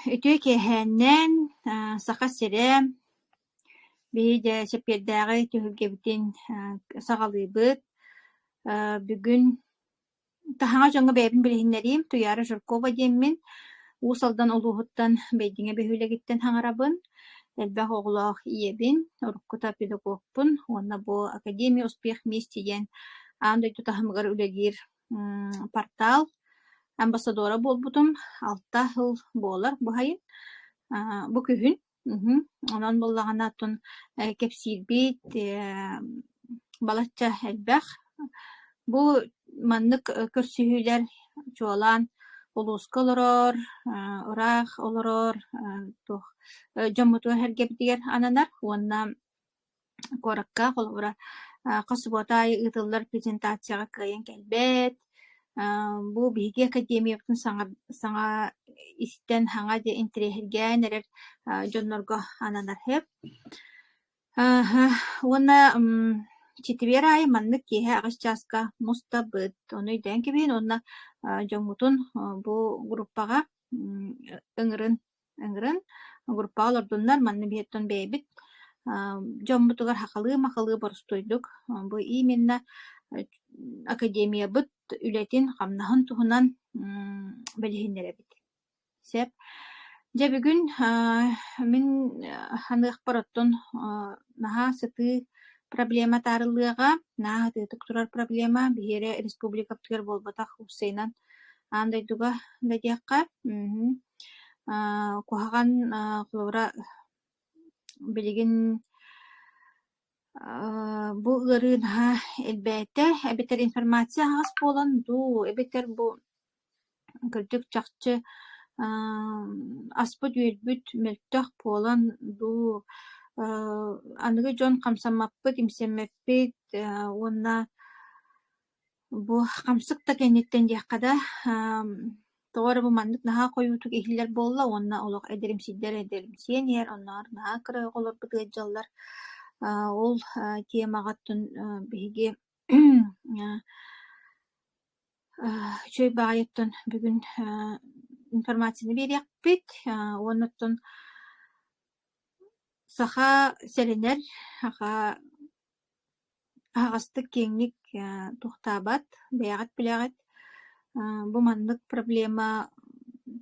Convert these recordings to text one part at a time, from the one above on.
үтүө киэһээннэн саха сирэ биһи дэ сепиэрдээҕи түһүлгэбитин саҕалыыбыт бүгүн таһаҥа дьоҥҥо бэйэбин билиһиннэрийим Туйаара Журкова диэммин уусалдан олууһуттан бэйдиҥэ бөһүөлэгиттэн хаҥарабын элбэх оҕулоох иэбин уруккута педагогпун уонна бу Академия Успех Вместе диэн аан дойду таһымыгар үлэлиир портал амбассадора буолбутум 6 сыл буолар бу хайын бу күһүн онон буллаганааттун кепсиирбит балачча элбэх бу маннык көрсүһүүлэр чуолаан улууска олорор ыраах олорор туох дьоммутугар хэргэбитигэр ананар уонна куоракка холобура хосуботай ытыллар презентацияга кыйын келбет бу биһиги академиябытын саҥа истэн хаҥа де интериэһиргээн эрэр дьоннорго ананар хэп уонна читибиэр аайы маннык киэһэ аҕыс чааска мустабыт ону үйдээн кибиин уонна дьоҥҥутун бу группаҕа ыҥырын группаҕа олордуннар манны биһиттэн бэйэбит дьоммутугар хахалыы-махалыы борустуйдук бу именно академиябыт үлэтин хамнаһын туһунан билиһиннэрэбит сэп дьэ бүгүн мин ханыахпар оттон наһаа сытыы проблема таарылыага наһаа тыытык турар проблема биһиэри республикаптыгар буолбатах Уссейнан аандайдуга дадьиахха куһаҕан холобура билигин бу ырыы наһаа элбээтэ эбитэр информация аҕас буолан дуу эбитэр бу кырдьык чахчы аспыт үөлбүт мөлтөх буолан дуу аныгы дьон хамсаммаппыт имсэммэппит уонна бу хамсык да кэнниттэн диэххада тоҕора бу маннык наһаа хойуутук иһиллэр буолла уонна олох эдеримсиэн иэр онноор наһаа кырайа олорбут ыадьаллар ол темаҕаттын биһиги үчүгэй баҕайыттан бүгүн информацияны биэриэхпит уонноттон саха сэринэр аҕастык киэҥник тухтаабат бэйэҕит билээҕит бу маннык проблема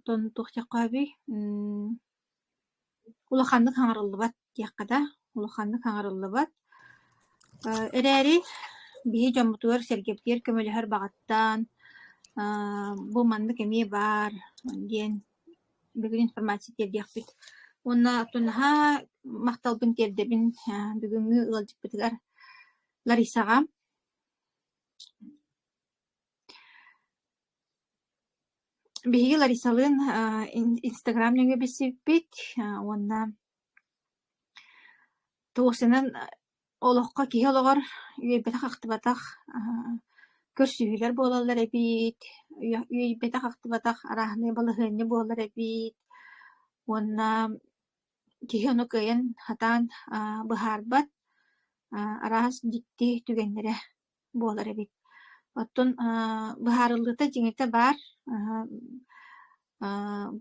тон тухтаххааби улаханнык хаҥарыллыбат диэххада улаханнык хаҥарыллыбат эрээри биһи дьоммутугар сэргэбитигэр көмөлөһөр баҕаттаан бу маннык эмиэ баар диэн бүгүн информация тиэрдиэхпит уонна оттуннаһаа махталбын тиэрдэбин бүгүҥҥү ыалдьыппытыгар Ларисаҕа биһиги Ларисалыын Инстаграм нөҥө бисиппит уонна туусунан олоххо киһи олоҕор үөйбэтэх ахтыбатах көрсүһүлэр буолаллар эбит үөйбэтэх ахтыбатах арааһыны балыһыанньа буоллар эбит уонна киһи ону кыайан хатаан быһаарбат араас дикти түгэннэрэ буолар эбит оттон быһаарыллыта дьиҥите баар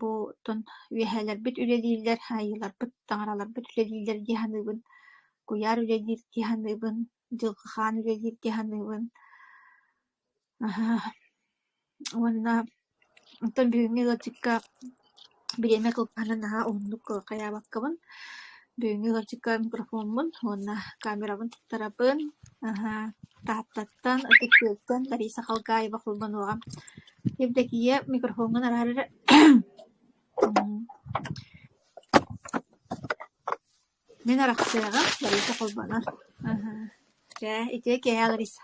бу тон үөһэлэрбит үлэлииллэр хайыларбыт таҥараларбыт үлэлииллэр диэханыыбын куяр үлэлиир диэханыыбын дьылҕахаан үлэлиир диэханыыбын уонна онтон бүгүҥҥү ыалдьыкка бириэмэ кылпаһына наһаа уһуннук хайаабаккабын бүгүҥҥү ыалдьыкка микрофонмун уонна камерабын туттарабын таһаттаттан ытыктыыттан Лариса Халгаева хулбануоҕа Евдокия микрофонгун араарыра мен арахсыаҕа Лариса холбанар итиэ киэһэ Лариса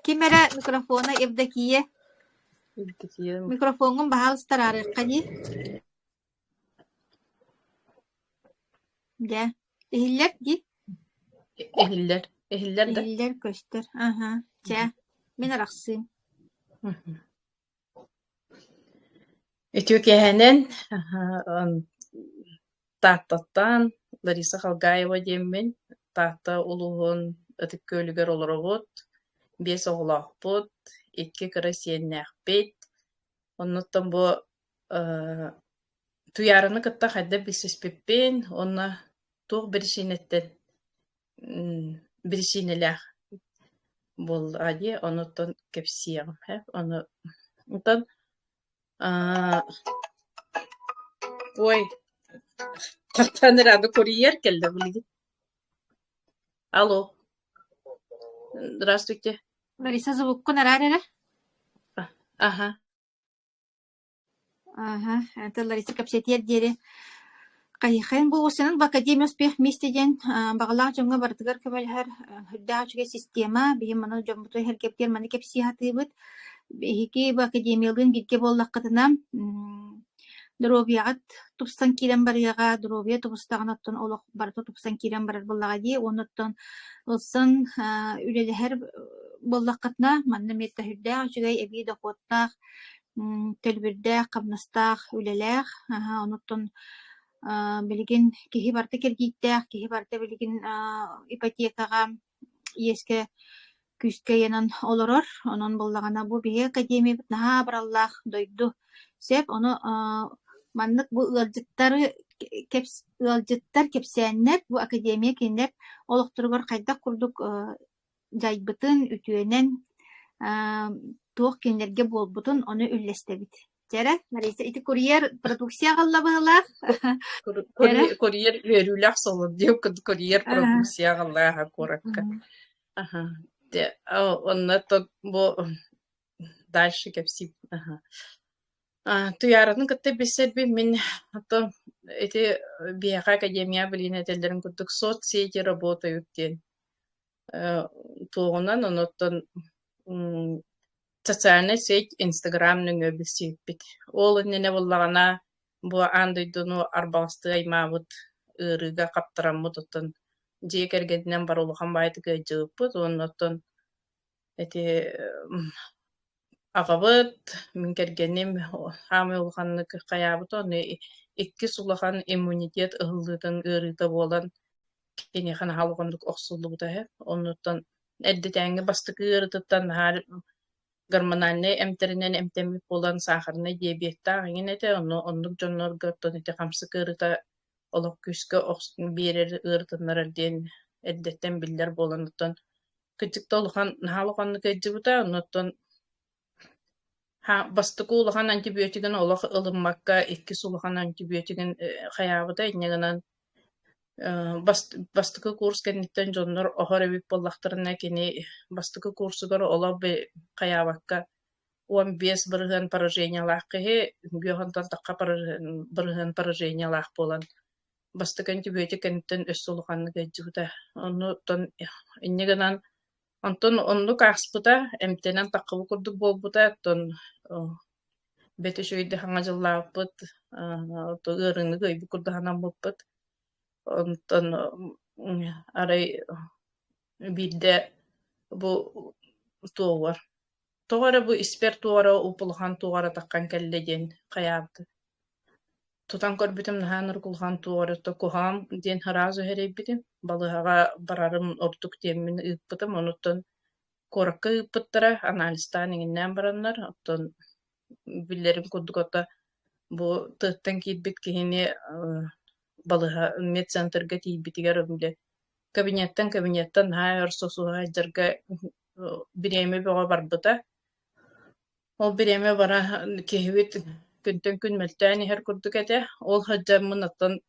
кимэрэ микрофона Евдокия микрофонгун баһаал стараарыакка дии дэ иһиллэр ди иһиллэр көстөр чэ мен арахсыым Этюкеһэнэн тааттаттан Лариса Халгаева диэммин таатта улуһун ытыккөөлүгэр олоробут биэс оҕулаахпут икки кыра сиэннээхпит Оннуттан бу туяраны кытта хайда бисиспиппин, онна туох бирисинеттен бирисинелях бол ади, онуттан кепсиягым, оны онтан ой, тартаныр ады курьер келді білді. Алло, здравствуйте. Лариса звукку нарарара. Ага. Ага, это Лариса капсетер дере. Кайхен бу осынын в Академия успех местеден багалаң жоңга бартыгар көмөлһөр хүддәчүгә система бихим моны жомбутой херкептер маны кепси хатыбыт бихики в Академиялын бирге боллаккытына дробиягат тупстан кирен барыга дробия тупстаган оттон олох барты тупстан кирен барар боллага ди оноттон ылсын үлелехер боллаккытына манны метта хүддәчүгә эби докоттак төлбүрдә кабнастак үлелех оноттон билигин киһи барта киргийттээх киһи барта билигин ипотекага иеске күскө янан олорор онон боллагана бу биһи академия наһаа бараллаах дойду сеп ону маннык бу ыалдьыттар кепсээннер бу академия кинилэр олохторугар хайдах курдук жайбытын үтүөнэн туох кинилэрге буолбутун ону үллэстебит Жара, Лариса, ити курьер продукция галлабыла. Курьер верүлях солон дип курьер продукция галлаха коракка. Ага. Де, онна то бу дальше кепси. Ага. Туяратын кытты бисерби мен то эти биэха академия билине телдерин курдук соцсети работают ден. Тугунан оноттон социальная сеть Инстаграм нөңө билсиппит. Ол инне боллагана бу андыйдыну арбаласты аймабыт ырыга каптыраммыт оттон жекергеннен барулган байтыгы жыппыт оноттон эти агабыт мен кергеним хамы улганны каябыт оны икки сулахан иммунитет ылдытын ырыта болан кенехан халгындык оксулугута оноттон эддетеңге бастыкы ырытыттан гормональный эмтеринен эмтемик болан сахарный диабетта аңинете оннук жоннорго тонете камсыкы ырыта олок күскө берер ырытыннар ден эддеттен биллер болануттан кытыкта улхан халганны кэджибута оннуттан бастыкы улахан антибиотигин олох ылыммакка икки сулахан антибиотигин хаябыта иннегенан бастыкы курс кенниттен жоннор охоребик боллахтарына кини бастыкы курсугар олабы каябакка 15 бырыгын поражениялах кыһы биохантан такка бырыгын поражениялах болан бастык антибиотик кенниттен өс сулуханны кэджибута оннуттан иннегенан онтон оннук аспыта эмтенен таккыбы курдук болбута тон бетишүйдү хаңа жыллааппыт то ырыны гыйбы курдаханан болпут онтон арай бидде бу туовар тугара бу испер тугара упулхан тугара таккан келледен каябды тутан көрбүтүм наханыр кулхан тугара то кухам ден харазы херебитим балыга барарым ортук темин ыппытым онуттан коракка ыппыттара анализтан иңинен бараннар оттон биллерин курдукота бу тыттан кийбит кихини балыга медцентрге тийбитигер өмле кабинеттен хайыр сосуга жарга биреме бага барбыта ол биреме бара кehibit күнтөн күн мөлтәни хер курдук эте ол хаджамын аттан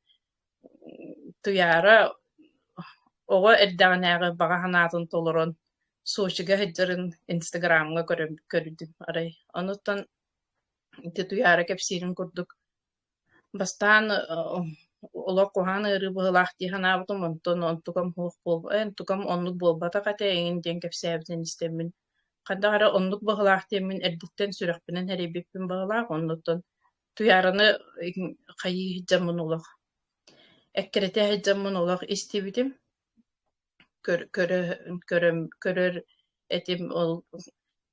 туяра ого эрдәгенәгә бага ханатын толорон сочига хаджарын инстаграмга көрдүм арай ануттан ите туяра кепсирин курдук бастан ола кохана ыры быһылаах тиһанаабытым онтон онтукам хуох буолба онтукам оннук буолбата кате эйин диэн кэпсээбитин истэммин хаддаҕара оннук быһылаах тиэммин эрдиттен сүрэхпинэн хэрэбиппин быһылаах оннуттан туйаараны хайыы хиджаммын олох эккерете хиджаммын олох истибитим көрөр этим ол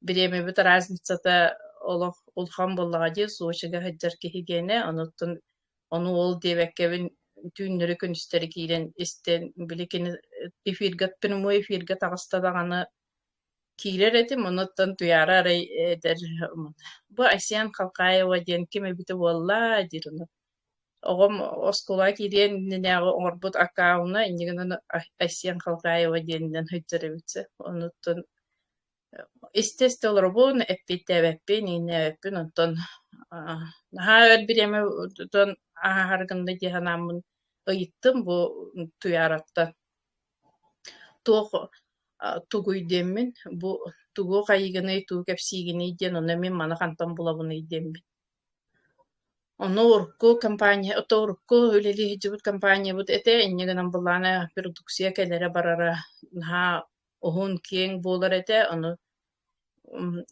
биремебит разницата олох улхан боллаҕа дии суочуга хаджар киһигене онуттан onu ol debekkebin tünnürü künüsteri kiren isten bilikini efirgat pneumo efirgat ağısta dağını киирер этим онуттан туяра арай эдер бу Айсен Халкаева диэн ким эбите буолла дирин огом оскула кириен ненягы оңорбут аккауна иннигинен Айсен Халкаева диэннен хөйтеребитсе онуттан естественно эппитебеппин инебеппин онтон наха өрбиреме тон ахаргында диханамын ыйыттым бу туяракта туох тугуйдеммин бу тугу кайыгыны туу кепсигини диэн онна мен мана хантан булабыны идеммин ону урку компания ото урку үлели хиджибут компания бут эте иннигинен булана продукция келере барара наха ohun кең болар эте ону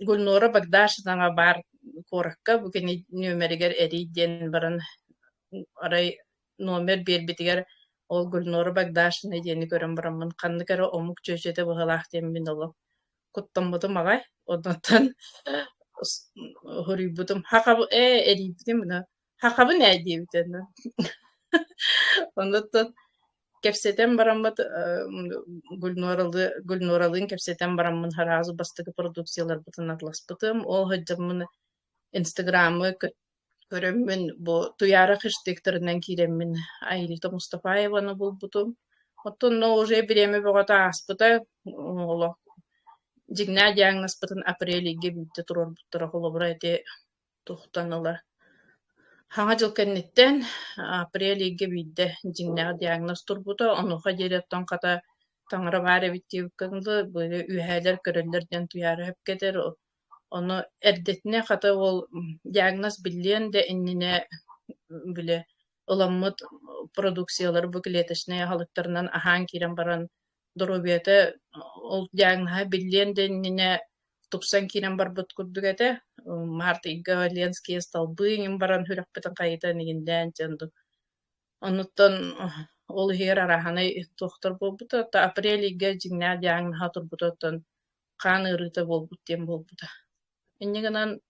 Гульнора Багдашевна бар коrakka bugün nömerger eriden baran aray номер бербитигер ол Гульнора Багдашевна дени көрөн барамын канды кара омук чөчөтө быгалах демин оло куттам бутум агай однотан хорибутум хакабы эрибитим на хакабы не дибитен ондотан кепсетен бараммат Гульноралын кепсетен бараммын харазы бастыгы продукциялар бутын атласпытым ол хаджаммын инстаграмы көрөммүн бу туяра хештегтеринен киреммин Айрита Мустафаеваны булбутум оттон но уже биреме богата аспыта оло жигна диагнозбытын апрелиге битте турор буттара холобура эте тухтанылар Хаңа жыл кеннеттен апрелиге бидде жиннәг диагноз турбута, онуха жереттон ката таңыра бары биттибиккенді, böyle үйәлер көрөллерден туяры хөпкетер, оны эрдетіне ката ол диагноз билен де иннине биле ыламмыт продукциялары бу клеточная халыктарынан ахан кирен баран доробиете ол диагноза билен де иннине тупсан кирен барбыт курдугете Марта Галенские столбы им баран хүрәппетен кайта нигиндән жанды. Онуттан ол хер араханы доктор болбута та апрелиге жинна диагн хатыр бутаттан кан ырыта болбут дем болбута. Иннигенен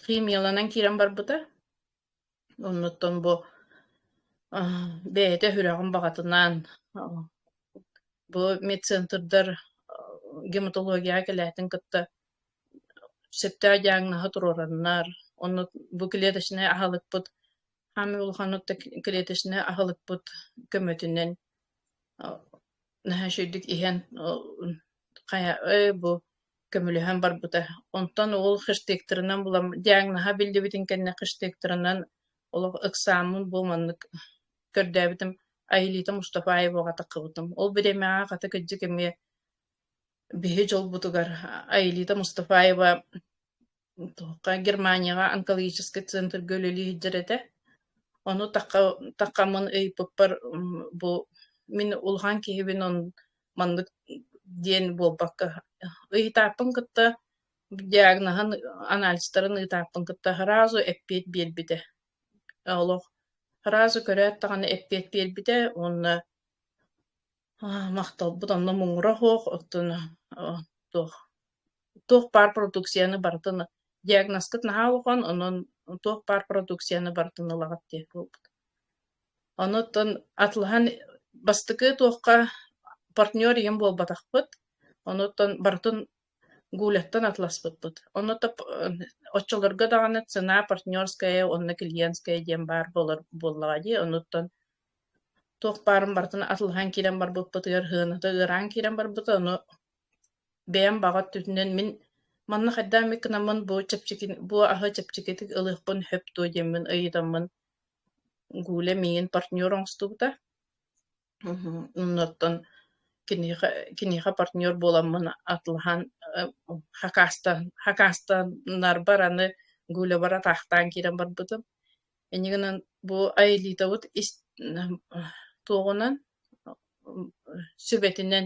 химияланан кирен барбыта. Онуттан бу бете хүрәгән багатынан бу медцентрдар гематология келәтен кытта септә диагнозы турураннар оны бу клеточная ахалыкпыт хами улханутта клеточная ахалыкпыт көмөтүнен нәһәшүдик иһен кая бу көмөлөһөн барбыта онтон ол хештегтеринен булам диагноза билдибитин кенне хештегтеринен ол экзамен бу маннык көрдөбитим Айлита Мустафаевага такыбытым ол биремага ката кыжыкеме биһи жол бутугар Айлита Мустафаева Германияга онкологический центр гөлөли хиджерете ону таккамын ыйпыппар бу мин улхан киһибин он мандык диэн болбакка ыйтааппын кытта диагнозын анализтарын ыйтааппын кытта харазу эппиет биэрбите олох харазу көрөөт таганы эппиет биэрбите онна макталбыт онно муңура хоох оттон туох пар продукцияны бартын диагностик наһаалгон онон туох пар продукцияны бартын ылагат диэт болбут онуттан атлахан бастыкы туохка партнер ием болбатахпыт онуттан бартын гулеттан атласпытпыт онутта оччолорго даганы цена партнерская онна клиентская диэн бар боллади онуттан туох парын бартын атлахан кирен барбытпытыгар хыаната ыран кирен барбыт ону бэм багат түтүнен мин манна хаддами кынамын бу аһы чепчикетик ылыхпын хөп туодеммин ыйытаммын гуле миин партнер оңстубута онноттон киниха партнер боламмын атлахан хакастанар бараны гуле бара тахтан кирен барбытым энигенен бу Айлитабыт туогунан сүбетинен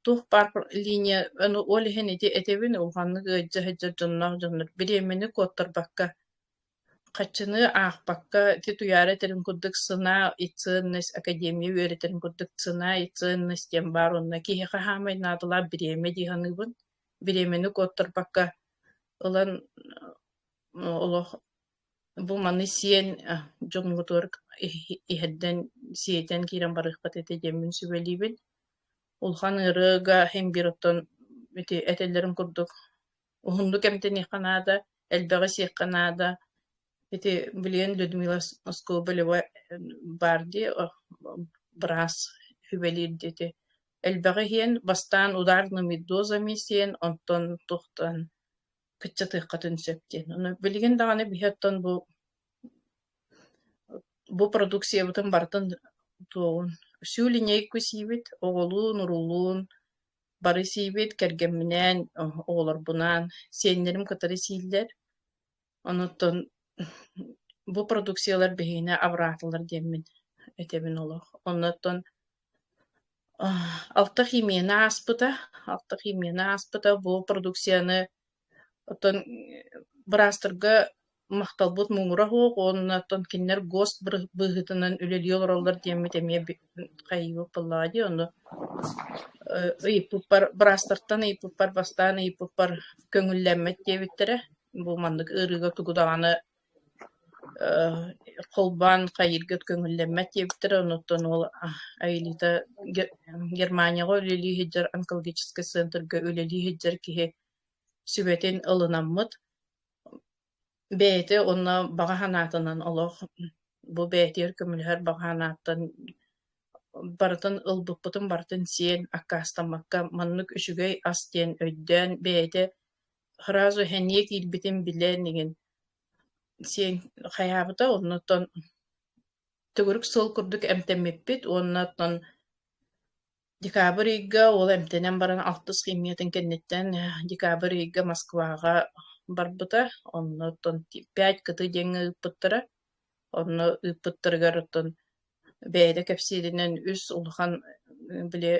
тух пар линия аны олихен этебин улганны гыжа жоннор биремени котторбакка качыны аахпакка титуяре терин курдык сына ицынныс академия өретерин курдык сына ицынныс тем бар онна киха хамай надыла биреме диханыбын биремени котторбакка ылан олох бу маны сиен жоңгутур иһедден сиетен кирен барыхпат эте жемин сүбелибин улхан ырыга хем бироттон ити этеллерин курдук уһундук эмтени канаада элбэҕи сиэх канаада ити билиэн Людмила Скобелева барди брас хүбэлиирдити элбэҕи хиэн бастаан ударными дозами сиэн онтон тухтан кыччатыахха түнсэптиэн ону билигин даҕаны биһиоттон бу продукциябытын бартын туогун сүү линейку сиибит оҕолуун урулуун бары сиибит кэргэмминээн оҕолорбунаан сиэннэрим кытары сииллэр онуттон бу продукциялар биһиинэ абыраатылар диэммин этебин олох онноттон алта химиэна ааспыта бу продукцияны оттон бырастырга макталбут муҥура хуох онноттон кинилэр ГОСТ быыһытынан үлэлиол ороллор диэммит эмиэ хайыыбык пыллаади онно ыйыппыппар бырастыртан ыйыппыппар бастаан ыйыппыппар көҥүллэммэт диэбиттерэ бу маннык ырыга тугудаҕаны холбаан хайыргыт көҥүллэммэт диэбиттерэ онуттон ол Аэлита Германияға үлэлии хиджар онкологический центрга үлэлии хиджар киһи сүбэтин ылынаммыт бэйэти онно бағаһанаатынан олох бу бэйэтигэр көмүлэһэр бағаһанааттан барытын ылбыппытын бартын сиэн аккаастаммакка маннык үчүгэй ас диэн өйдөөн бэйэти хыраазу хэниэ киирбитин билэн иген сиэн хайаабыта оннотон түгүрүк сыл курдук эмтэммиппит оннотон декабрь ийга ол эмтенен баран алтыс химиятын кенниттен декабрь ийга Москвага барбыта оннотон 5 кыты деңи ыппыттара онно ыппыттарыгар оттон бэйэ кэпсииринен үс улахан биле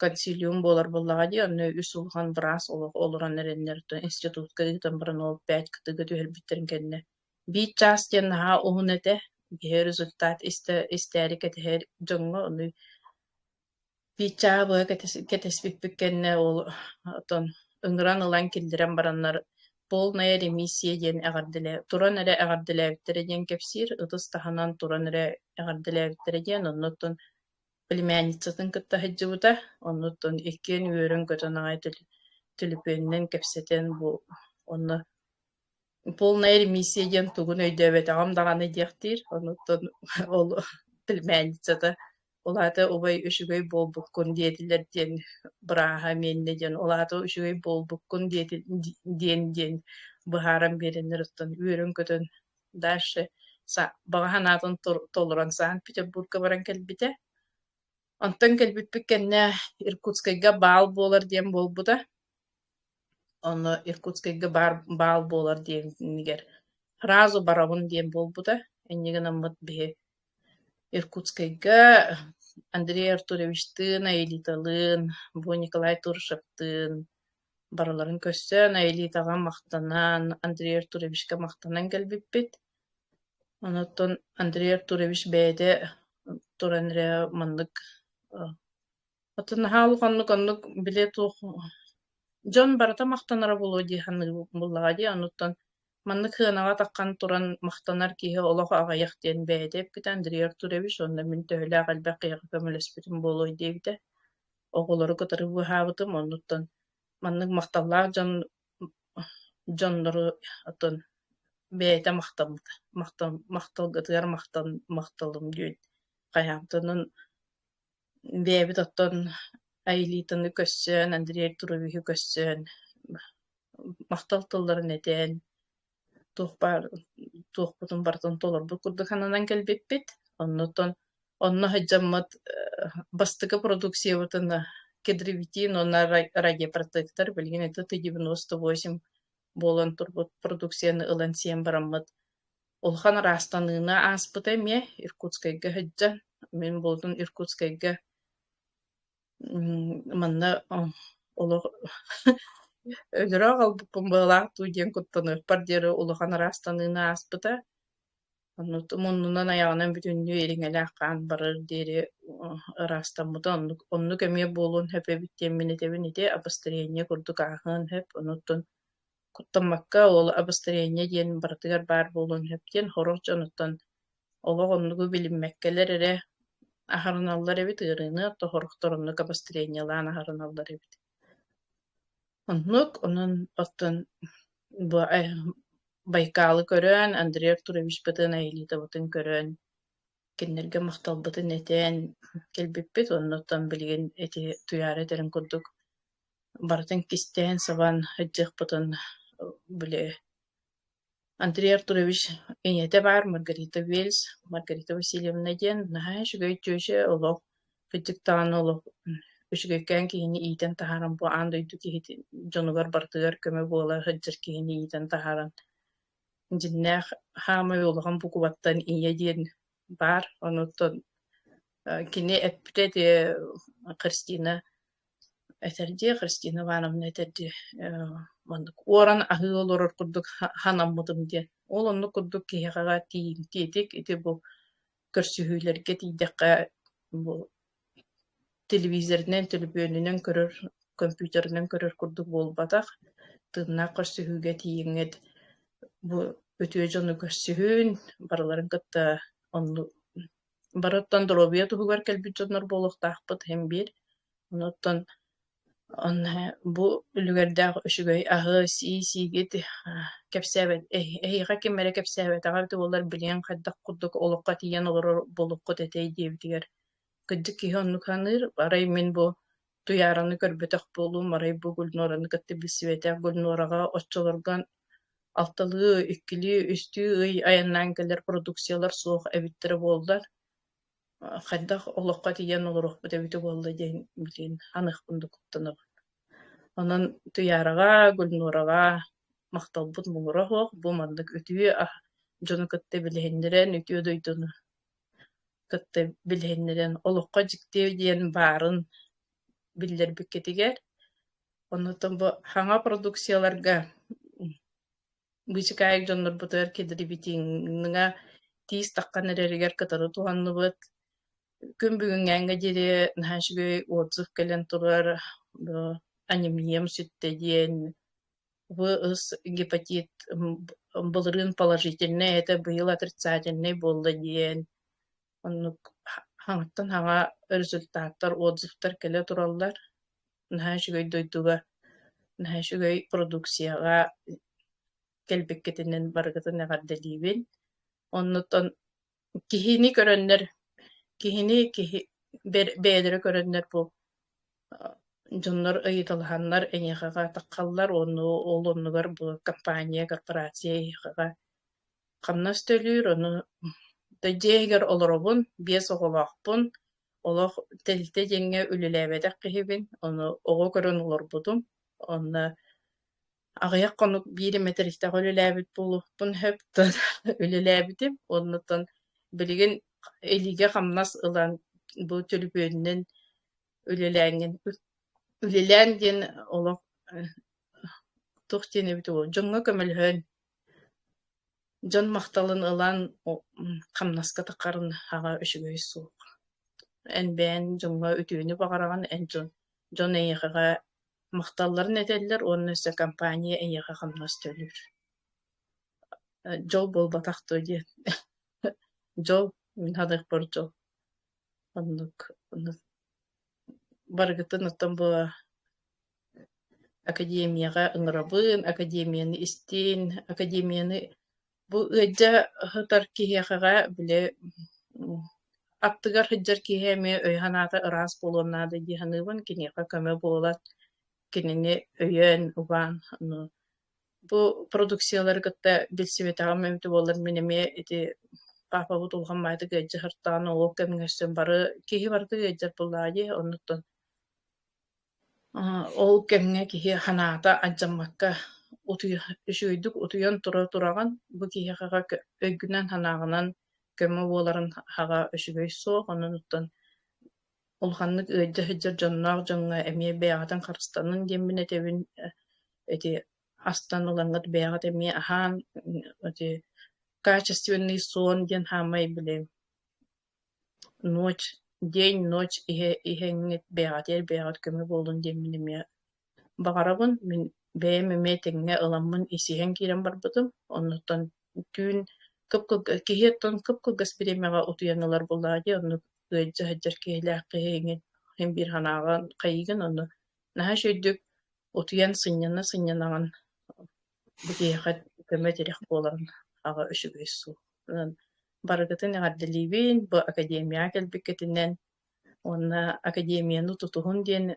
консилиум болар буллага ди онно үс улахан брас олоран эреннер институтка ытан баран ол 5 кытыга түһэлбиттерин кенне бит частен ха уһунете бе результат истерик этер жонго onu бичабы кетеспиккенне ол отон ыңгыран ылан килдирен бараннар полная ремиссия диэн эҕардилэ туран эрэ эҕардилээбиттерэ диэн кэпсиир ытыс таһанан туран эрэ эҕардилээбиттерэ диэн оннуттун племянницатын кытта хаджыбыта оннуттун иккиэн үөрөн көтөнаҕай түлүпүөннэн кэпсэтен бу онно полная ремиссия диэн тугун өйдөбөт аҕам даҕаны диэхтиир онуттун ол племянницата Улаата убай үшүгөй болбуккун диэтилэр диэн бырааһа менне диэн улаата үшүгөй болбуккун диэн быһааран биэрэннэр оттон үөрөн көтөн дальше багаһанаатын толуран Санкт-Петербургка баран кэлбитэ онтон кэлбиппит кэннэ Иркутскайга баал буолар диэн болбута онно Иркутскайга баал буолар диэннигэр сразу барабын диэн болбута эннигэн аммыт биһи Иркутскайга Андрей Артуровичтын Аэлиталын, бу Николай Туршевтын бараларын көссөн Аэлитаға мактанан, Андрей Артуровичка мактанан келбиппит. Онуттан Андрей Артурович бэйде туранрэ маннык. Атын хаалук биле тух Жон барата мактанара болу диханы буллага ди онуттан маннык хыанага таккан туран мактанар киһи олох агаях диэн бэйдеп бит Андрей Артурович онна мин төһөлөөх албак кыйга көмөлөспүтүн болой диэбите оголору кытары быһаабытым онуттан маннык макталлаах дьоннору атын бэйэте макталгытыгар макталым дьүн каяамтынын бэйэбит оттон Аэлитаны көссөөн Андрей Артуровичу көссөөн макталтылларын этен туохпутун бартын толорбу курдукананан келбиппит оннотон онно хаджаммат бастыка продукциябытын кедривитин онна радиопротектор билген это 98 болан турбут продукцияны ылан сиэн бараммат олхан растаныына ааспыта ме Иркутскайга хаджан мен болдун Иркутскайга манна олох өлөрөг албыппын быалаах туудиэн куттаныр пардиары улахан растаныына ааспыта муннунан аяҕынан бүтүннү эриҥэлээххаан барар диэри ырастаммыта онну көмүө буолуун хөпөбүт диэммин этебин ити обострение курдук ааһыан хөп онуттун куттаммакка ол обострение диэн барытыгар баар буолуун хөп диэн хорук дьонуттан олох оннугу билиммэккелер эре ахарыналлар эбит ырыны тохорохторунну капастрениялаан ахарыналлар эбит. Оннук онун оттон бу Байкалы көрөн, Андрей Артурович бытын Аэлита бытын көрөн, киннерге макталбытын этен келбиппит, оннуттан билген эти туяра этерин курдук. Бартын кистен сабан ыджык бытын биле. Андрей Артурович эйете бар, Маргарита Вельс, Маргарита Васильевна ден, наха шугай түйші олох, фитиктан олох, үшігейкен кейіні ийтен тахаран бу андойду кейті жонугар бартыгар көмө бола ыджыр кейіні ийтен тахаран. Диннэх хамы улахан букубаттан ия диен бар, онуттан кини эппитети Христина Ивановна этерди мандык оран ахы олорор курдук ханаммытым диен. Ол онну курдук киһэҕэҕэ тиитик ити бу көрсүһүүлэргэ тиидэххэ бу телевизорнен телебүөнүнөн көрөр компьютернен көрөр курдук буолбатах тыыннаах көрсүһүүгэ тииҥҥэт бу өтүө дьону көрсүһүүн барыларын кытта онну барыттан дробия туһугар кэлбит дьоннор буолуохтаахпыт hem биир онуттан бу үлүгэрдээх өшүгөй аһы сиигит кэпсээбэт эйиха киммэрэ кэпсээбэтаҕар туоллар билиэн хайдах курдук олоххо тиийэн олорор болуккут этей диэбитигэр кыдьык киһи оннуканыр арай мин бу туйаараны көрбөтөх буолуум арай бу Гүлнураны кытта билсибэтэх Гүлнураҕа оччолоргон алталыы үккүлүү үстүү ый айаннаан келер продукциялар суох эбиттери буоллар хайдах олоххо тиийэн олорохпут эбити буолла диэн билиин аныахпындыкуттанабын онон туйаарага Гүлнураҕа макталбыт муҥуроһуох бу мандык үтүө дьону кытта билиһиннэрэн үтүө дойдону кытта билиһиннэрэн олоххо дьиктээ диэн баарын биллэрбиккетигэр оннотон бу хаҥа продукцияларга бычыкаайык дьоннорбутыгар кидирибитиҥҥа тиис таккан эрэригэр кытары туһанныбыт күн бүгүҥҥээҥҥэ диэри наһаашыгый отзыв кэлэн турар анемиям сүттэ диэн бу ыс гепатит былырын положительный это быйыл отрицательный буолла диэн оннук хаҥаттан хаҥа результаттар отзывтар кэлэ тураллар наһаашыгый дойдуга наһаашыгый продукцияга келбеккетинен баргытын эҕардэлиибин оннуттан киһини көрөннөр киһини бэйэлэрэ көрөннөр бу дьоннор ыйытылаһаннар эҥиэхэҕэ таккаллар ол оннугар бу компания корпорация ыйыхэҕэ хамнас төлүүр ону дөдьиэһигэр олоробун биэс оҕолоохпун олох тэлтэ дьиҥҥэ үлүлээбэтэх киһибин ону оҕо көрөн олорбутум онна аҕыйах хонук биириметрихтэх үлүлээбит булуппун хөптөн үлүлээбитим оннуттан билигин элиге хамнас ылан бу төлүпүөнүнэн үлэлээн диэн олох тух тиэнэбит уол дьоҥҥо көмөлөһөн дьон махталын ылан хамнаска таккарын аҕа өшүгөй суох эн бээн дьоҥҥо үтүүнү баҕараган эн дьон эйиэхэҕэ махталларын этэллэр уоннуса компания эйиэхэ хамнас төлүр дьол буолбатахтуу диэн дьол мин хадыахпар дьол оннук баргытын оттон бу академияга ыҥырабыын академияны истиин академияны бу ыадьа хытар киһиэхэҕэ биле аттыгар хыдьар киһи эми өйханаата ыраас буолуоннаада диэханыыбын киниэхэ көмө буолат кинини өйөн угаан бу продукциялар кытта билсибэтэҕим эмити буоллар мин эми ити папабыт улхан маатык ыадьа хыртаан олуок кэмиҥэстэн бары киһи бардык ыадьар буллаади оннуттан ол кэмҥэ киһи ханаата адьаммакка үчүгүйдүк утуйан тураган бу киһиэхэҕэ өйгүнэн ханааҕынан көмө буоларын хаҕа өшүгөй суох оннуттан улханнык ыадьа хыдьар дьонноох дьоҥҥо эмиэ бэйэҕэтэн харыстанын диэммин этебин эти астан ылаҥҥат бэйэҕит эмиэ аһаан эти качественный сон диэн хаамай биле день ночь иһэҥҥит бэйэҕит көмө буолун диэммин эмиэ баҕарабын мин бэйэм эмиэ тэҥҥэ ыламмын исиһэн киирэн барбытым оннуттан түүн кыпкылгас биремэҕэ утуйан ылар буллаади оннук гыйжы хаджар киһилээххиһиҥин hem bir hanağın kayıgın onu naha şöydük otuyan sınyaнаҕын bu kiýahat kömet erek bolan aga öşügüs su. Barıgытын eňerdelibin bu akademiýa kelbeketinden onna akademiýany tutuhun diýen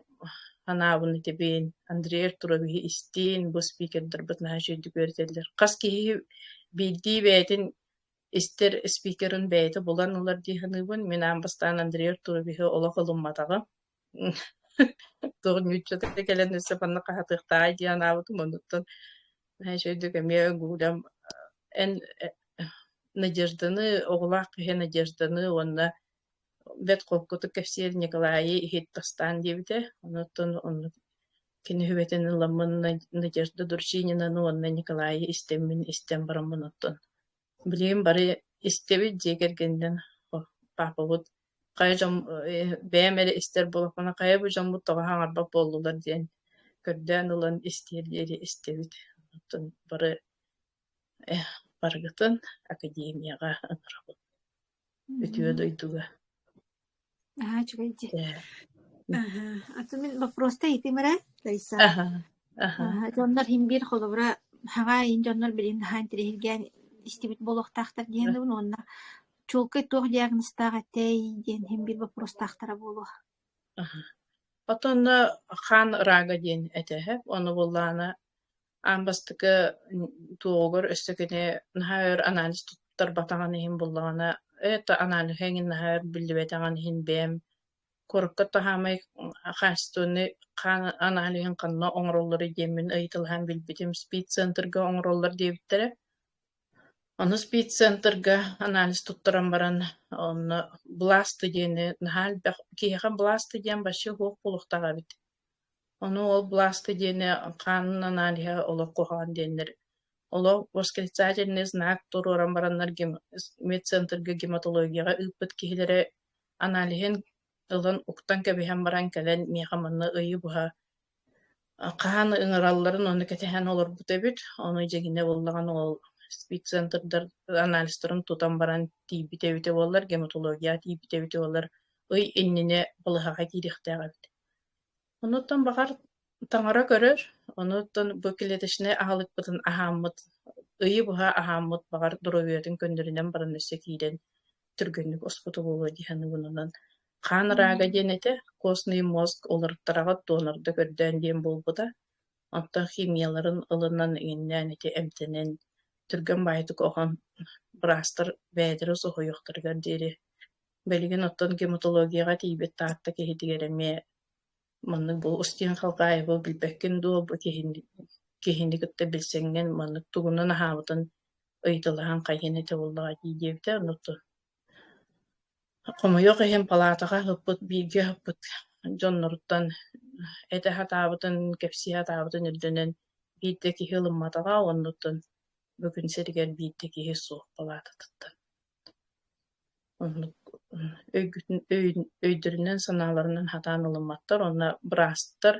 hanabyny tebin Andrey Turovihi istin bu spikerdir bu naha şöydük öğretirler. Kas kihi bildiği bätin ister speakerin bäti bolan ular diýenibin men ambastan Andrey Turovihi ola golunmadagy. Doğru nüçte gelen sefanna qahatykta diýen abym ondan her şeyde gemiye gudam en надежданы оглак ген надежданы онна бет kokkutu кефсир Николай Хиттастан диýбите онтон он кини хүбетен ламмын надежда Дурчинина онна Николай истем барамын оттон билим бары истеби дегергенден папа вот кайжам бемеле истер болапана кая бу жамбу тога хаңарбап болдулар диэн көрдөн улан истерлери истебит оттон бары баргытын академияга ынырабыт өтүө дойдуга чугайдэ. Аты мен вопроста итимара Лариса. Жоннор химбир холобра хага ин жоннор билин хаан тирихирген истибит болохтахтар диэн онна чулкы туох диагностага тей диэн химбир вопростахтара болу. Отонна хан рага диэн этеһе ону буллана амбастыгы туогор өссөкене нахайр анализ туттар батаганы хим буллана это анализ хеңин нахайр билбетаганы хин бем корукка тахамай хастуны хан анализин канна оңроллары демин ыйтылхан билбитим спид центрга оңроллар диэбиттере аны спид центрга анализ туттаран баран онно бласты диэни нахал киэха бласты диэн башы хуок булуктага бит ону ол бласты диэни канын анализа оло кухан диэннер оло восклицательный знак туруран бараннар медцентрга гематологияга ыппыт киһилере анализин ылан уктан кэбиһэн баран кэлэн миэхаманна ыйы буха каһааны ыҥыралларын ону кэтэһэн олорбут эбит ону дьэгине буллаган ол спид центрдар анализтерин тутан баран тийбит эбите буоллар гематология тийбит эбите буоллар ый иннине былыһаҕа киирихтээҕэбит онуттан баҕар таҥара көрөр онуттан бу килетишне аһалыкпытын аһааммыт ыйы буһа аһааммыт баҕар дуровиотун көндөрүнэн баран өссө киирэн түргөннүк оспуту болуо диһэнигунунан хаанырага диэнете костный мозг олорттараҕа туонарда көрдөөн диэн булбута онтон химияларын ылынан иҥиннээн ити эмтенен түргөн баайытык оҕон бырастар бээтери соһуйуохтарыгар диэри белигин оттон гематологияга тийбит таатта киһитигереме маннык бу устиэн халкаайбы билбеккин дуо бу киһиникытта билсеңнен маннык тугунан аһаабытын ыйтылаһан хайыны буллага диэбите онутту Хомойох эһин палатаға хыппыт, биирге хыппыт дьонноруттан эте хатаабытын, кэпси хатаабытын үрдөнөн биирде киһи ылымматаға оннуттан бүгүн сэригэр биирде киһи суох палататыттан. Өйдөрүнэн санааларынан хатаан ылымматтар, онна бырастар,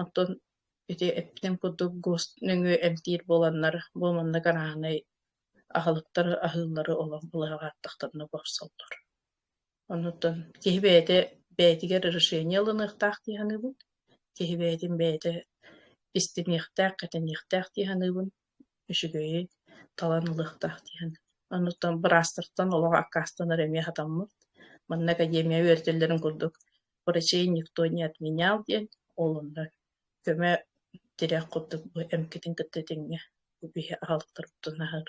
оттон эти эптен курдук гост нөҥү эмтиир боланнар, бу манна гараанай аһылыктар аһыыллары олох былыһагааттахтарына борсолдор. Онуттан киһи бээтигэр решение ылыныахтаах тиһаныбын, киһи бээтин бээтэ истиниэхтээх, кэтэниэхтээх тиһаныбын, үчүгөйү талан ылыахтаах тиһан. Онуттан бырастартан олох аккаастанар эмиэ хатаммыт, манна академия үөртэллэрин курдук поручение никто не отменял диэн, олунда көмө тирэх курдук бу эмкитин кыттытиҥҥэ бу биһи аһалыктарбытын аһыр.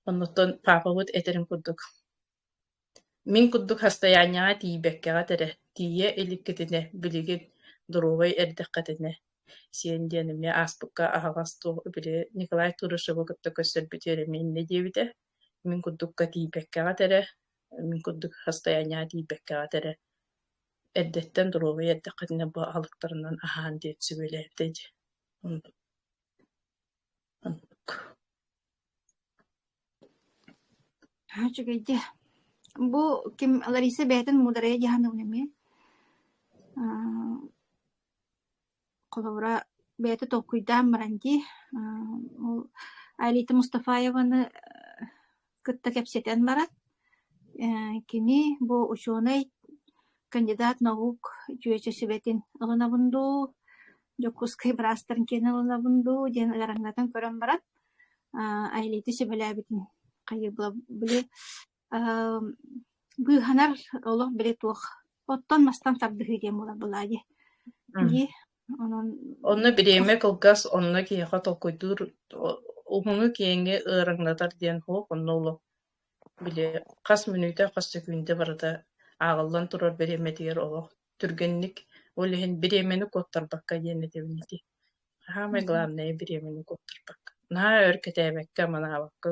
Онуттан папабыт этерин курдук Мин курдук состояниега тийбеккега тере, тие иликкитине билигин дуровой эрдэххэтине. Сиэн диэниме аспыкка аһаҕасту били Николай Турышева кытта көссөрбүтүөрэ минне диэбите. Мин курдукка тийбеккега тере, мин курдук состояниега тийбеккега тере. Эрдэттен дуровой эрдэххэтине бу аһалыктарынан аһаан диэт сүбэлээбитэ ди. Чугайдэ. Бу ким Лариса бээтин мударая диһаныбынами колобра бээти толкуйдаан маранди Алита Мустафаеваны кытта кэпсетен барат кини бу ученый кандидат наук жүйөчө сибетин ылынабынду жокускай брастарын кен ылынабынду ден гараңнатын көрөн барат айлити сибелебитин кайыбла биле быханар олох биле туох оттон мастан сардыхы дем була булади ди онон Онна биреме кылгас онна киэха толкуйдуур уһуҥу киэҥҥи ыараңнатар диэн хуох онно уло биле хас мүнүүтэ хас секүүндэ барыта ааҕаллан турар биреметигэр олох түргэнник олиһин биремени куоттарбакка диэн этебинити хаамай главное биремени куоттарбакка наһаа өркөтээбэккэ манаабакка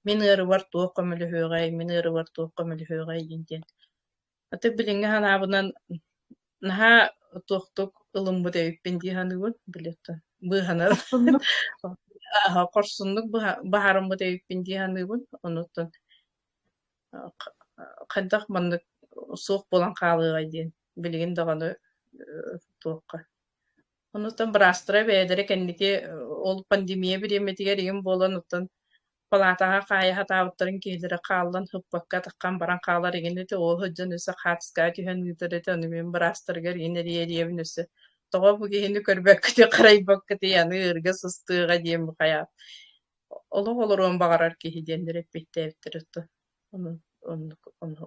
мин ыарыбар туох көмөлүһүөҕэй мин ыарыбар туох көмөлүһүөҕэй диэн аты билиҥҥэ ханаабынан наһаа туохтук ылымбыт эбиппин диэханыбын билетта быаханар костуннук корсуннук баһарымбыт эбиппин диэханыбын онуттан хайдах маннык суох болан хаалыгай диэн билигин даҕаны туохха онуттан бырастыра бэйэдэрэ кэнники ол пандемия бириэметигэр иһин буолан уттан палатаға қайыға табыттарын кейдері қалдан хыппакка таққан баран қалар егенде ол хөджөн өсі қатысқа түйен үйтіреді онымен бір астыргер енер еребін өсі тоға бұгейіні көрбәк күте қарай бак күте яны ырға сыстыға дейін бұқая олық олыр он бағарар кейдендер әппетті әптірітті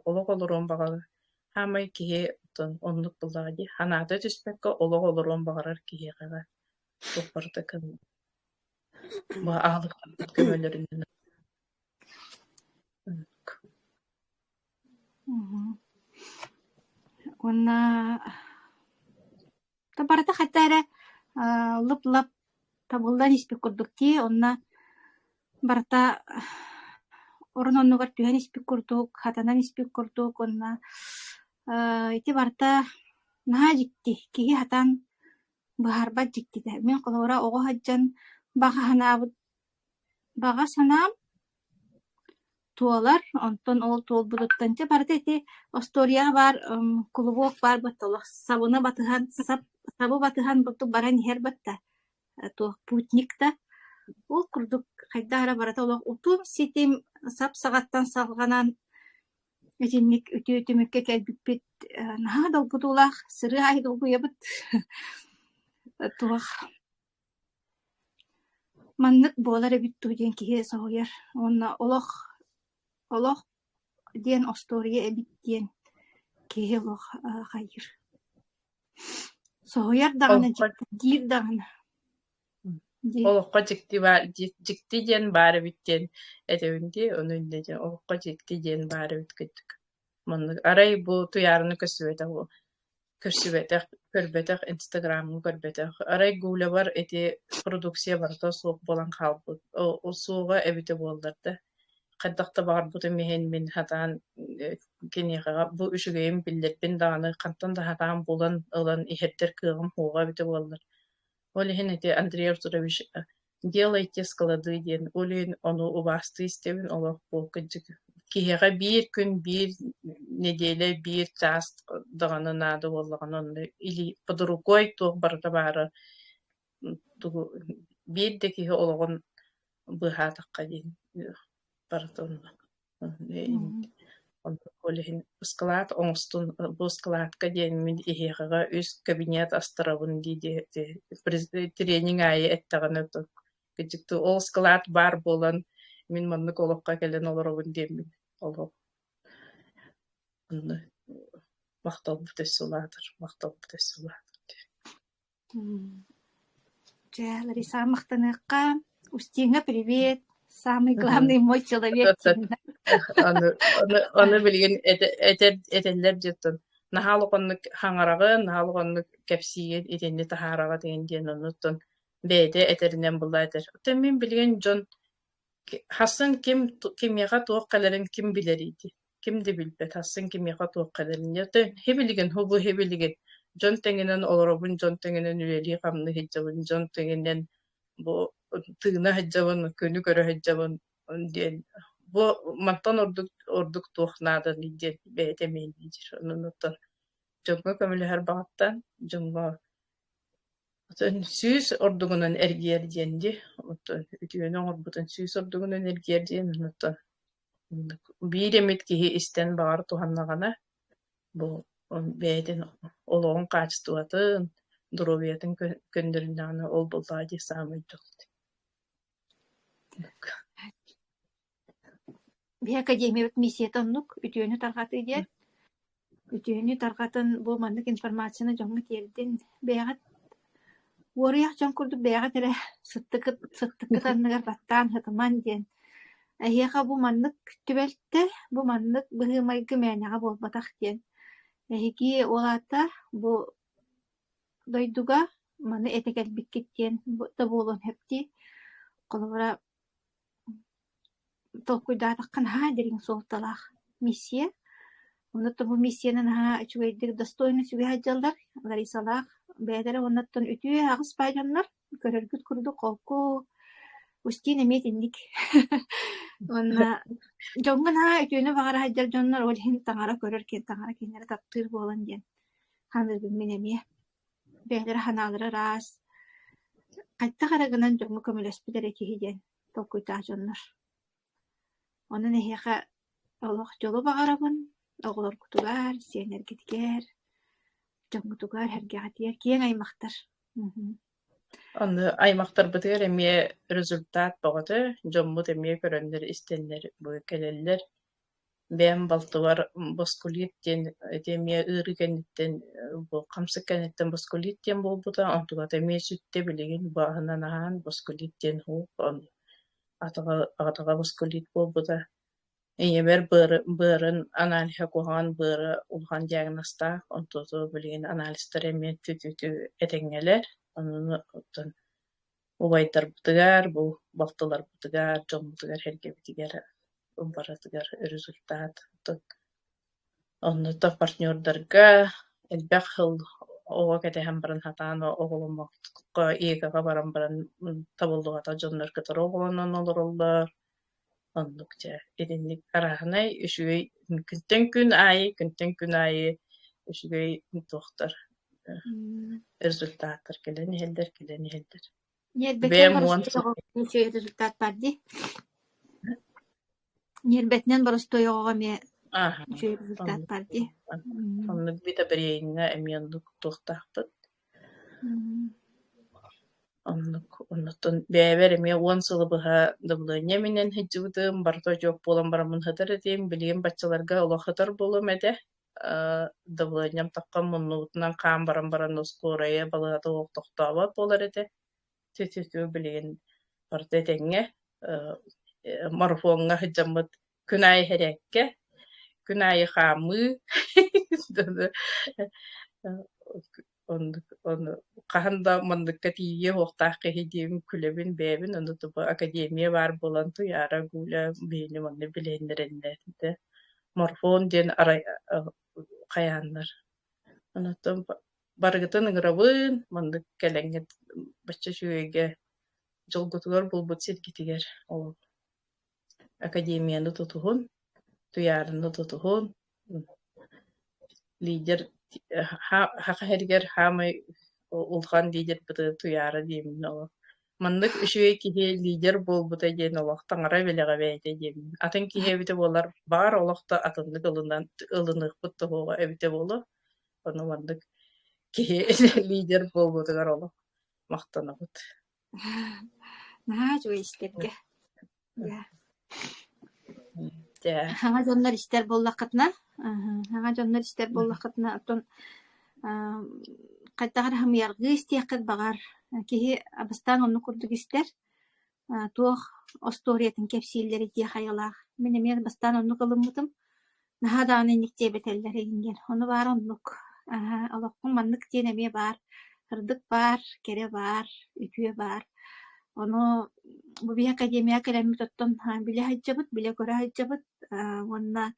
олық олыр он бағарар хамай кеге онлық бұлдағы де ханаты түспәкке олық олыр он бағарар кеге қаға тоқпарды кім бұл ағылық көмөлерінен онна табарата хаттара лып-лап табылдан испек курдукти онна барта орононнугар түһэн испек курдук хатанан испек курдук онна ити барта наha жикти киһи хатан быһарбат жиктите мен колора ого хаджан бага ханаабыт бага санаам туолар онтон ол туол будуттанча барта ити остория бар клубок бар баттолох сабына батыхан сабы батыхан буту баран хер батта туох путникта ол курдук хайдара барата олох утум ситим сап сагаттан салганан этинник үтүөтүмүкке келбиппит наха долбутулах сыры ай долбуябыт туох маннык буолар эбит тууден киһи соһуйар онна олох диэн остория эбит диэн киһи олох хайыр соһуяр даҕаны диир даҕаны олоққа жикти диэн баары биттен этебинди онунде олоққа жикти диэн баары биткүттүк маннык арай бу туярыны көрсүбетэх көрбетэх инстаграмны көрбетэх арай гуля бар эти продукция барта суох болан хаалбыт о суога эбите буолларда каддакта багарбыты мehen мен хатаан киниэхага бу үчүгэйим биллербин дааны кантан да хатаан булан ылан иһеттер кыагым хуога бите буоллар олиһин эти Андрей Артурович делайте склады диэн олиһин ону убасты истебин олох булкыджык киһэҕэ биир күн биир неделя биир час даҕаны наады буоллаҕын онно или под рукой туох барыта баары тугу биир да киһи олоҕун быһаатахха диэн барыта олиһин склад оҥостун бу складка диэн мин иһиэҕэҕэ үс кабинет астарабын диди тренинг аайы эттаҕына кыдьыкту ол склад бар буолан мин маннык олохха келен олоробун диэммин олох макталбыт эссулаатыр Лариса Махтаныкка Устинга привет самый главный мой человек Оны билген этеллер жеттен нахалыгыннык хаңарагы нахалыгыннык кепсиге итенне тахарага деген диэн онуттан бээде этеринен буллайтыр. Мен билген жон хасын кимияга туох калерин ким билер иди. Кимди билбет хасын кимияга туох калерин. Ята хебилген хобу хебилген жон теңенен олоробун жон теңенен үлели камны хеджабын жон теңенен бу тыгына хеджабын көнү көрө хеджабын диэн бу мантан ордук туохнада диэн бээде мен дижир онуттан жонго көмөлөр багаттан жонго сүүс ордугунан эргиер диэнди ütüөнүн орбутун сүүс ордугунан эргиер диэн онуттан Bir emit kihi isten bağır tuhannağına bu beyden oloğun kaçtıvatın duroviyetin gönderilen ol buldağı samıydı. Bir akademiyat misiyatonluk ütüğünü tarqatı diye. Ütüğünü tarqatın bu manlık informasyonu jongu tiyerdin. Beğat Uoruyah can kurdu beğat ele sıttıkıt anныгар battan hıtıman diyen. Ahiyaqa bu manlık tübelte bu manlık bıhımaygı meynağa bol batak diyen. Ahiki olata bu doyduga manı etekel bitkit diyen da bolon hepti. Kolubara толкуйдаатаххын дерин солталах миссия. Оннотто бу миссиянын чугайдык достойны сүгэхаджаллар, Ларисалах, бэдere онноттон үтүе агыс байжаннар, көрөргүт курду колку, устин эмет индик. Онна жоңгун үтүөнө багара хаджар жоннор ол хин таңара көрөр кен таңара кеннери таптыр болан ден. Хандырбын мен эмие. Бэдere ханалары рас. Кайтта карагынан жоңгу көмөлөспүдер экиһи ден. Толкуйтаа жоннор. Onun eheka Allah jolu bagarabın, oğlar kutular, sener gitger, jongutugar hergatiyer kiyen aymaqtar. Onu aymaqtar bıtır emiye rezultat bağıdı. Jommut emiye görönler istenler bu keleller. Ben baltıvar boskulit den emiye ırıgenitten bu kamsıkenitten boskulit den bu da antuga emiye sütte bilegen bahından ahan boskulit den hu ataga boskulit bu da. Eğer bırın analize kohan bırı ulhan diagnosta ontozu bilgin analistler emin tütütü edengeler onun ubaytar bıtıgar bu baltılar bıtıgar jom bıtıgar herge bitigar baratıgar rezultat onu da partnerlerga elbaq hıl oğa kete hem birin hatan oğlumaqqa iğaga baran tabulduğu da jonlar katar oğlanan olurlar. Onlukça edinlik arahınay üşügey küntен gün ayı üşügey doktor rezultatlar keleni helder. Nirbetnen barostoyogo nişe rezultat bardi. Nirbetnen barostoyogo me Aha. nişe rezultat bardi. Onluk bir de bir yayına emyanlık doktorput. Ondan bäber eme 10 syly byha dyblynya menen hejjudym barto jok bolan baramyn hatar edem bilýän batçalarga ola hatar bolam ede. Dyblynyam takkan munutnan kan baran skoraya balada oqtoqtaba bolar ede. Tütütü bilýän barto edenge marafonga hejjamat günay herekke günay xamy onu kahanda mandıkka tiye hoqtaq hediyem külebin bebin onu da akademiya var bolantu yara gula beni manne bilenlerinde de morfon den ara kayanlar onu da bargıtın grabın mandık kelenget başça şüyege jolgutular bulbut silgitiger o akademiyanda tutuhun tuyarında tutuhun lider haqa herger hamay ulhan lider bıdı tuyara diyemin o. Mandık üşüye kihe lider bolbuta gen olaqtan ara belega beyte diyemin. Atın kihe bite bolar bar olaqta atındık ılınık bıttı hoğa ebite bolu. Onu mandık kihe lider bolbuta gar olaq. Maqtana bıt. Naha jo isтерге. Ya. Ja. Haňa jonlar ister bollaqatna. Haňa jonlar ister bollaqatna aton кайтагар хам яргыс тияккат багар киһи абыстан онну курдук истер туох осториятын кепсииллери тие хайалаах мен бастан онну кылыммытым наха дааны никтебетеллер инген ону бар оннук олоккун маннык тиен эме бар ырдык бар кере бар үтүө бар ону бу бия академия келемми тоттон биле хайджабыт биле көрө хайджабыт онна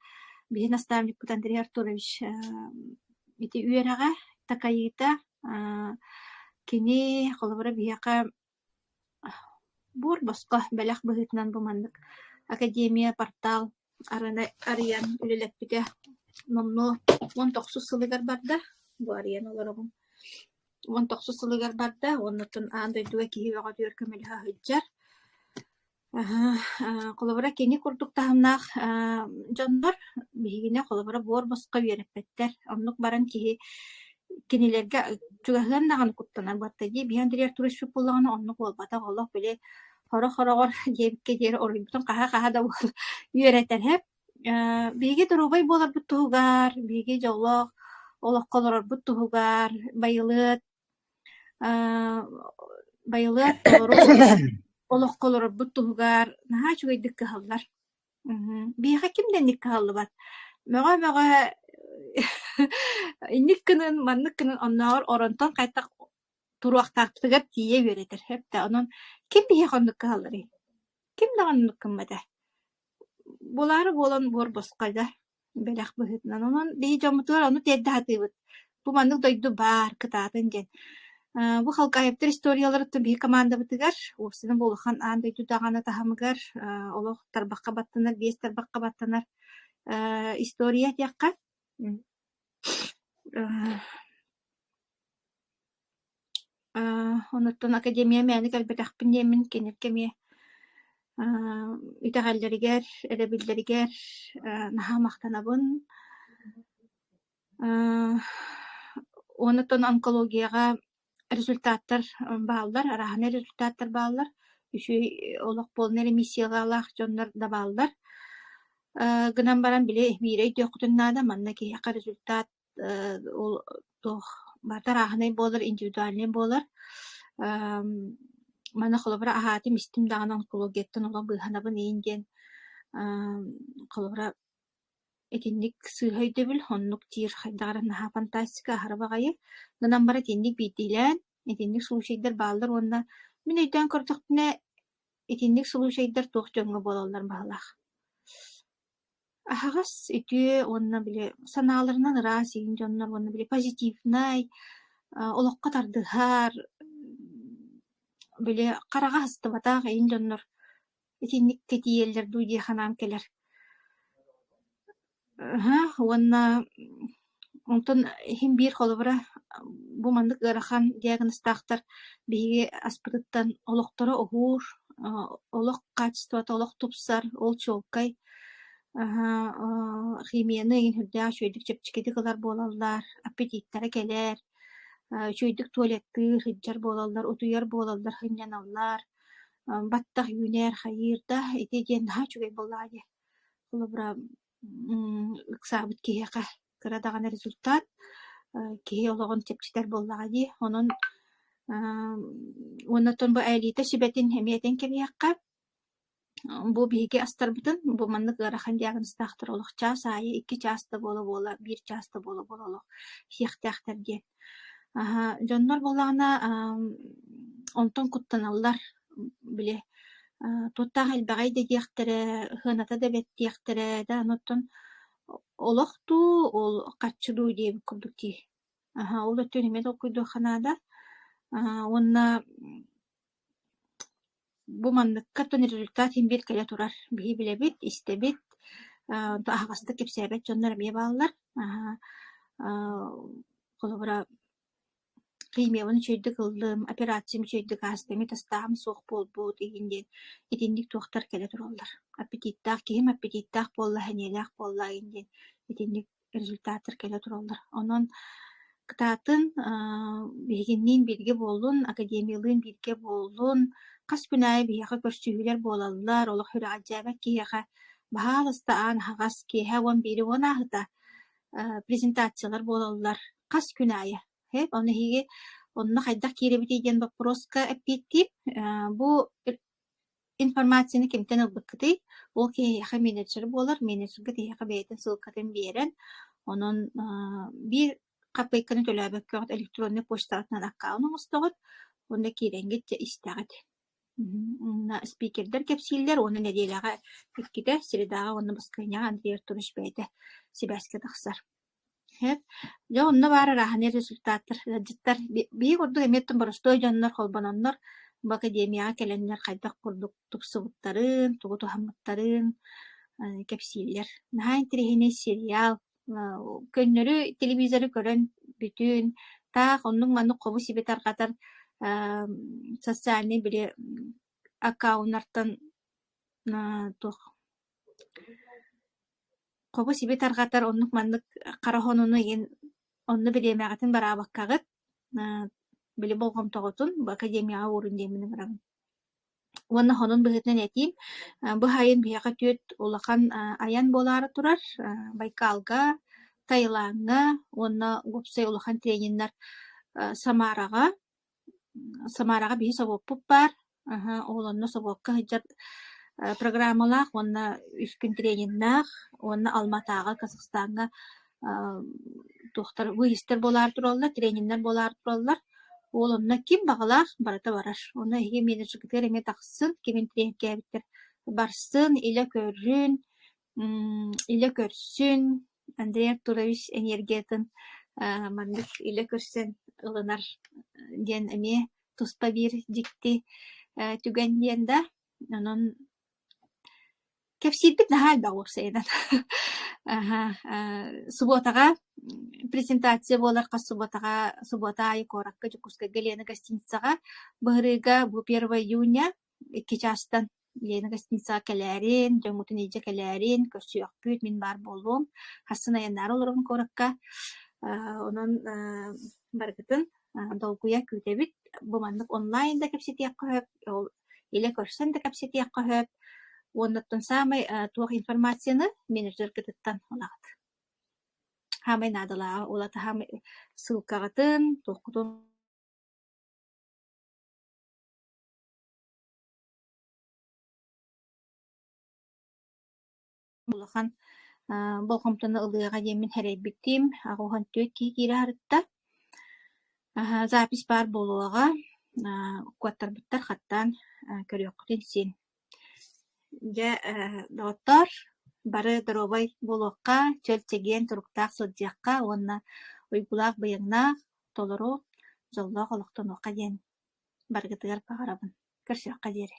бии наставник Андрей Артурович ити үерага такайыта кини холобра бияка бур боско белах быгытынан бумандык академия портал арыян үлелеппите номно 19 сылыгар барда бу арыян олорогун 19 сылыгар барда оннотун андай дуэ киһи бага дүйөр көмөлөһө хыджар Қолабыра кені күрдік тағымнақ жондар бігіне қолабыра бор босқа беріппеттер. Онлық баран кенелерге чугахын дағаны күттінар бартты дей. Биян дирер турist болағаны онлық болбата олық біле хора-хорағыр дебікке дері орғыбытын қаға-қаға да бол үйеретер хеп. Биге дұрубай болар бұт тұғығар, биге жолық, олық қоларар бұт тұғығар, байылыт, олық қоларар бұт тұғығар, наға чугайдық кығалар. Биға кімден ник кығалы бар? Мәға инник кінің, маннық кінің оннағыр оронтон қайтақ тұруақтақтығыр тие өретер. Хепті onun кім биге қондық кығалары? Кім дағанық кіммеді? Болары болан бор босқайда бәләқ бұхытынан. Onun биге жомытығыр, оны тәдді хатыбыт. Бұ маннық дойду бар кытатын ден. Бұ халқа айыптыр историялары түбі команда бітігер. Осының болуған ан дойду дағаны тахамығар. Олық тарбаққа баттанар, бес тарбаққа баттанар история тияққа. Онуттан академия мәнік әлбәтәқпін демін кенеркеме үтәғәлдерігер, әрәбілдерігер наға мақтанабын. Онуттан онкологияға результаттар бағалар, арағаны результаттар бағалар. Үші олық болын ремиссияға алақ жондар да бағалар. Гынан баран біле бейрей төқтіннада манна кейяқа результат бартар ағынай болар, индивидуальный болар. Мана қолыбыра ағаты мистим дағын онкологияттан ола бұйханабынейінден қолыбыра этинник сыйхайды біл, оннук тир хайдағара наха фантастика ахарабағайы. Гынан бара этинник бейдейлен, этинник сұлушайдар бағалар, онна мен өйден көрдіқтіне этинник сұлушайдар тоқ жонға болалар бағалақ. Ахагас үтүе онна биле санааларынан ыра сигин жоннор онна биле позитивнай олоққа тардыхар биле қараға хыстыбата кайын жоннор этинник кетиеллер дуйди ханам келер. Онна онтон хим бир холобра бу мандык ырахан диагностактар биге аспытыттан олоқтора огур олоқ качеството олоқ тупсар ол чолкай химияны егin хүрдәә шөйдік чепчикеті кылар болалар, аппетиттары келер, шөйдік туалетті хыджар болалар, утуяр болалар, хыньяналар, баттақ юнер, хайырда, эти ден ха чугай болады. Бұл бұра ықсабыт кейеға кырадағаны результат, кейе олығын чепчитер болады. Оннатон бұл әлейті шибетін хемиятен кемияққа, Бу биге астарбытын, бу маннык ырахан диагностактар олық час айы, 2 часта бола, 1 часта бола олық сияқтақтар ден. Жоннор болағына онтон куттаналар біле. Тоттақ әлбағай да дияқтары, хыната да бет дияқтары да, онтон олықту, ол қатшыду дейбі күрдікті. Ол өттен емет оқойду қанада. Онна бу манныкка тон результат химбир келе турар. Бии билебит, истебит, ағасты кепсәбет жоннар бие балалар. Қолыбыра қимевын чөйді қылдым, операциям чөйді қастами тастағым соқ болбу дегенден етіндік тоқтар келе туралар. Аппетиттақ кейім, аппетиттақ болла, хәнелақ болла дегенден етіндік результаттар келе туралар. Онын кытатын бігіннен бірге болун, академиялын бірге болун, қас күнай бияға көрсүйілер болалар, олық хүрі аджабак кейіға бағалысты ан хағас кейіға он бері он ағыда презентациялар болалар, қас күнайы. Оны хеге, онына қайдақ керебетейден вопроска әппеттіп, бұл информацияны кемтен ұлбыққыды, ол кейіға менеджер болар, менеджерға кейіға бәйтін сылқатын берен, оның бір қапайқаны төләбек көғыт электронный почтаратынан аққауының ұстығыт, онда керенгет істәғыд. Спикердер кепсилдер, оны неделяға үккеде, средаға оны басқайняға Андрей Артурович бәйді себәске тақсар. Жа онна бары раханы результаттар, жыттар, бейік ордық еметтің бұрыстой жаннар, қолбананнар, бұл академияға келенлер қайдақ құрдық тұқсығыттарын, тұғы тұхамыттарын кепсилдер. Наға интерегіне сериал, көннөрі телевизоры көрін бүтін, тақ онның маны қобы себет арқатар социальный біле аккаунттан туох кобу сиби таргатар оннук маннык карахонуну ен онну билемагатын барабаккагыт били болгом тоготун бу академияга уурун демини барам. Уонна хонун быһытынан этим бу хайын биэка түөт улахан аян болаары турар Байкалга, Тайланга, уонна гупсай улахан трениннар Самарага биһи собоппуп бар. Оолонно собопка хыджар программалаах, уонна үскүн трениннаах, уонна Алматаага, Казахстанга тухтар выистер болаар тураллар, трениннер болаар тураллар. Оолонна ким багалаах барата барар. Уонна эһиги менеджер эме тахсын, кимин тренинг барсын, иле көрсүн, Андрей Артурович энергиятын мандык иле көрсөн ылынар диэн эме туспа бир дикти түгэн диэн да. Онон кепсиппит нахал багурсайдан. Субботага презентация болар кас суббота ай коракка жукуска Лена гостиницага быгырыга бу 1 июня 2 частан Лена гостиницага келерин, жомутун иже келерин, көрсүөкпүт мин бар болом. Хасын аяннар олорун коракка. Онон баргытын долгуя күтебит. Бу мандык онлайнда кепситиякка хөп, иле көрсөн да кепситиякка хөп. Оннаттан самый туох информацияны менеджер кытыттан олагат. Хамай надала улата хамай ссылкагатын туохкутун улахан болгомтону ылыга демин херейбиттим агухан төт кире харытта запись бар болуага куаттарбыттар хаттан көрөккүтүн син же доктор бары дробай болуакка чөлтеген туруктаак сылдьыакка уонна уйгулаак быйыңнаах толору жоллоох олохтонуокка диэн баргытыгар баҕарабын көрсүөкка диэри